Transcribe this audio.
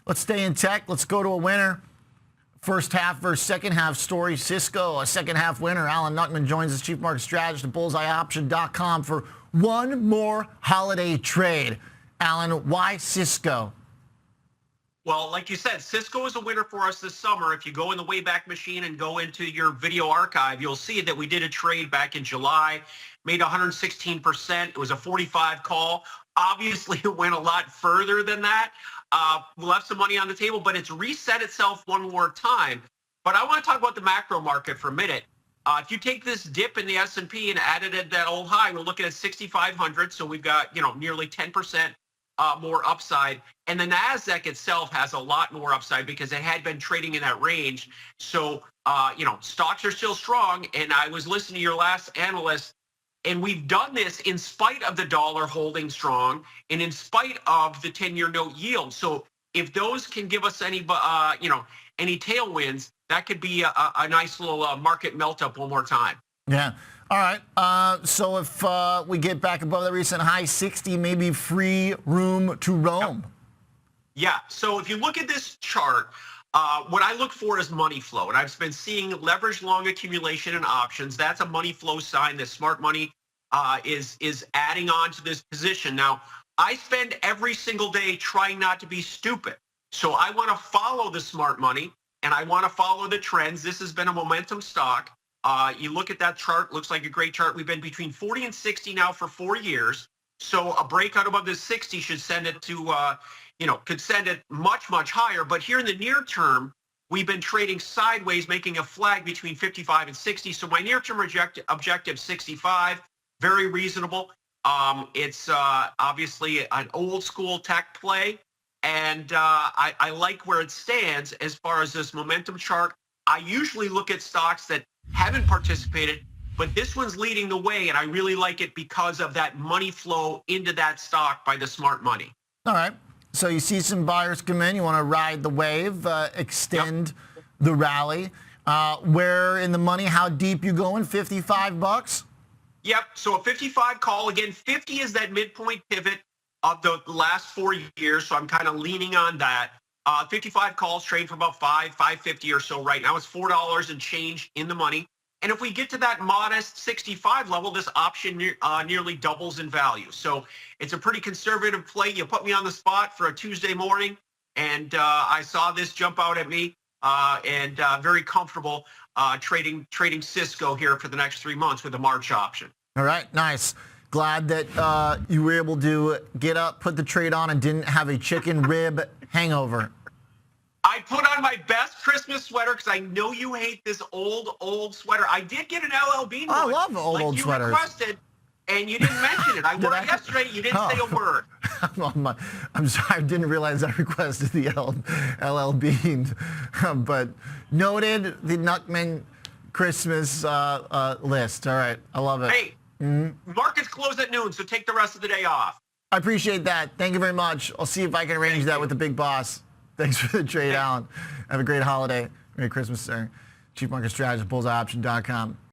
Let's stay in tech. Let's go to a winner. First half versus second half story. Cisco, a second half winner. Alan Nuckman joins us, Chief Market Strategist at BullseyeOption.com for one more holiday trade. Alan, why Cisco? Well, like you said, Cisco is a winner for us this summer. If you go in the Wayback Machine and go into your video archive, you'll see that we did a trade back in July, made 116%. It was a 45 call. Obviously, it went a lot further than that. We left some money on the table, but it's reset itself one more time. But I want to talk about the macro market for a minute. If you take this dip in the S&P and add it at that old high, we're looking at 6,500. So we've got, nearly 10% more upside. And the NASDAQ itself has a lot more upside because it had been trading in that range. So, stocks are still strong. And I was listening to your last analyst, and we've done this in spite of the dollar holding strong and in spite of the 10-year note yield. So if those can give us any tailwinds, that could be a nice little market melt up one more time. Yeah. All right. So if we get back above the recent high 60, maybe free room to roam. Yeah. So if you look at this chart, what I look for is money flow. And I've been seeing leverage long accumulation and options. That's a money flow sign that smart money is adding on to this position. Now, I spend every single day trying not to be stupid. So I want to follow the smart money and I want to follow the trends. This has been a momentum stock. You look at that chart, looks like a great chart. We've been between 40 and 60 now for 4 years. So a breakout above this 60 should send it to, could send it much, much higher. But here in the near term, we've been trading sideways, making a flag between 55 and 60. So my near-term objective, 65, very reasonable. It's obviously an old school tech play. And I like where it stands as far as this momentum chart. I usually look at stocks that haven't participated, but this one's leading the way, and I really like it because of that money flow into that stock by the smart money. All right. So you see some buyers come in. You want to ride the wave, extend the rally. Where in the money, how deep you going? 55 bucks? Yep. So a 55 call. Again, 50 is that midpoint pivot of the last 4 years, so I'm kind of leaning on that. 55 calls trade for about $5.50 or so right now. It's $4 and change in the money. And if we get to that modest 65 level, this option nearly doubles in value. So it's a pretty conservative play. You put me on the spot for a Tuesday morning, and I saw this jump out at me, and very comfortable trading Cisco here for the next 3 months with a March option. All right, nice. Glad that you were able to get up, put the trade on, and didn't have a chicken rib hangover. I put on my best Christmas sweater because I know you hate this old sweter. I did get an LL Bean. I love old sweaters. You requested, and you didn't mention it. I wore it yesterday. You didn't say a word. I'm sorry. I didn't realize I requested the LL Bean. But noted the Nuckman Christmas list. All right. I love it. Hey, markets close at noon, so take the rest of the day off. I appreciate that. Thank you very much. I'll see if I can arrange that with the big boss. Thanks for the trade, Alan. Have a great holiday. Merry Christmas, sir. Chief Market Strategist, BullseyeOption.com.